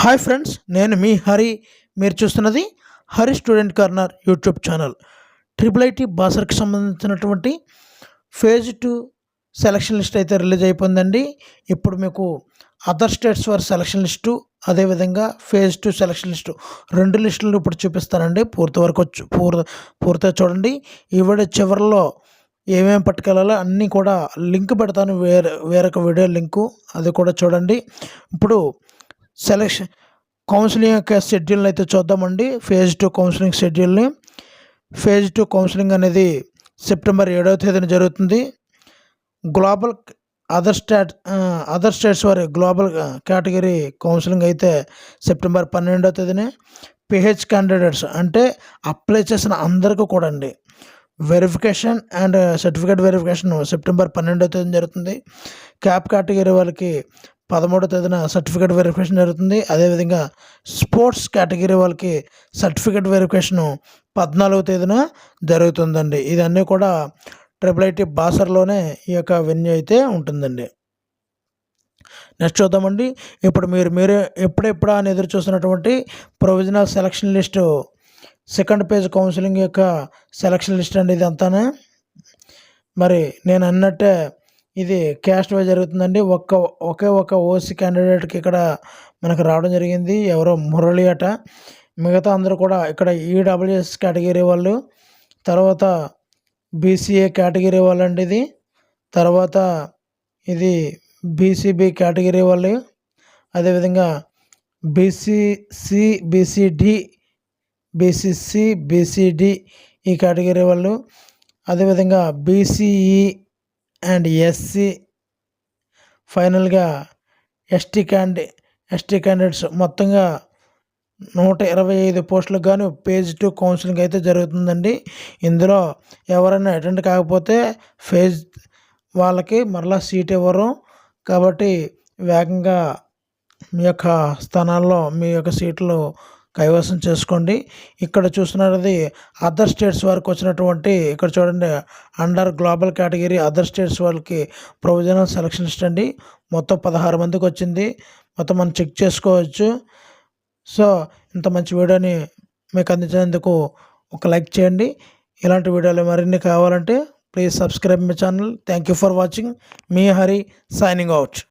Hi friends, నేను మీ హరి. మీరు చూస్తున్నది Hari student corner YouTube channel. Triple IT బాసర్కి సంబంధించినటువంటి ఫేజ్ 2 సెలక్షన్ లిస్ట్ అయితే రిలీజ్ అయిపోయిందండి. ఇప్పుడు మీకు అదర్ స్టేట్స్ వారి సెలక్షన్ లిస్టు, అదేవిధంగా ఫేజ్ 2 సెలక్షన్ లిస్టు, రెండు లిస్టులు ఇప్పుడు చూపిస్తానండి. పూర్తిగా చూడండి. ఈ వీడియో చివరిలో ఏమేమి పట్టుకెళ్ళాలో అన్నీ కూడా లింక్ పెడతాను, వేరొక వీడియో లింకు, అది కూడా చూడండి. ఇప్పుడు కౌన్సిలింగ్ యొక్క షెడ్యూల్ని అయితే చూద్దామండి. ఫేజ్ 2 కౌన్సిలింగ్ షెడ్యూల్ని. ఫేజ్ 2 కౌన్సిలింగ్ అనేది సెప్టెంబర్ 7వ తేదీన జరుగుతుంది. గ్లోబల్ అదర్ స్టేట్స్ వారి గ్లోబల్ కేటగిరీ కౌన్సిలింగ్ అయితే సెప్టెంబర్ 12వ తేదీనే. పిహెచ్ క్యాండిడేట్స్ అంటే అప్లై చేసిన అందరికీ కూడా అండి verification and certificate verification September 12వ తేదీన జరుగుతుంది. క్యాప్ కేటగిరీ వాళ్ళకి 13వ తేదీన సర్టిఫికేట్ వెరిఫికేషన్ జరుగుతుంది. అదేవిధంగా స్పోర్ట్స్ కేటగిరీ వాళ్ళకి సర్టిఫికేట్ వెరిఫికేషను 14వ తేదీన జరుగుతుందండి. ఇదన్నీ కూడా ట్రిపుల్ ఐటీ బాసర్లోనే ఈ యొక్క వెన్యూ అయితే ఉంటుందండి. నెక్స్ట్ చూద్దామండి. ఇప్పుడు మీరు ఎప్పుడెప్పుడా అని ఎదురు చూస్తున్నటువంటి provisional selection list second page counselling యొక్క సెలక్షన్ లిస్ట్ అండి. ఇది అంతానే మరి నేను అన్నట్టే ఇది క్యాస్ట్ వైజ్ జరుగుతుందండి. ఒకే ఒక ఓసీ క్యాండిడేట్కి ఇక్కడ మనకు రావడం జరిగింది. ఎవరో మురళి అట. మిగతా అందరూ కూడా ఇక్కడ ఈడబ్ల్యూఎస్ కేటగిరీ వాళ్ళు, తర్వాత బీసీఏ కేటగిరీ వాళ్ళండి ఇది, తర్వాత ఇది బీసీబీ కేటగిరీ వాళ్ళు, అదేవిధంగా బీసీసీ, బీసీడి, బీసీసీ, బీసీడి ఈ కేటగిరీ వాళ్ళు, అదేవిధంగా బీసీఈ అండ్ ఎస్సీ, ఫైనల్గా ఎస్టీ క్యాండిడేట్స్ మొత్తంగా 125 పోస్టులకు గాను ఫేజ్ 2 కౌన్సిలింగ్ అయితే జరుగుతుందండి. ఇందులో ఎవరైనా అటెండ్ కాకపోతే ఫేజ్ వాళ్ళకి మరలా సీట్ ఇవ్వరు. కాబట్టి వేగంగా మీ యొక్క స్థానాల్లో మీ యొక్క సీట్లు కైవసం చేసుకోండి. ఇక్కడ చూస్తున్నది అదర్ స్టేట్స్ వారికి వచ్చినటువంటి, ఇక్కడ చూడండి, under global category other states వాళ్ళకి ప్రొవిజనల్ సెలక్షన్ లిస్ట్ అండి. మొత్తం 16 మందికి వచ్చింది. మొత్తం మనం చెక్ చేసుకోవచ్చు. సో ఇంత మంచి వీడియోని మీకు అందించినందుకు ఒక లైక్ చేయండి. ఇలాంటి వీడియోలు మరిన్ని కావాలంటే please subscribe my channel. Thank you for watching. Me Hari signing out.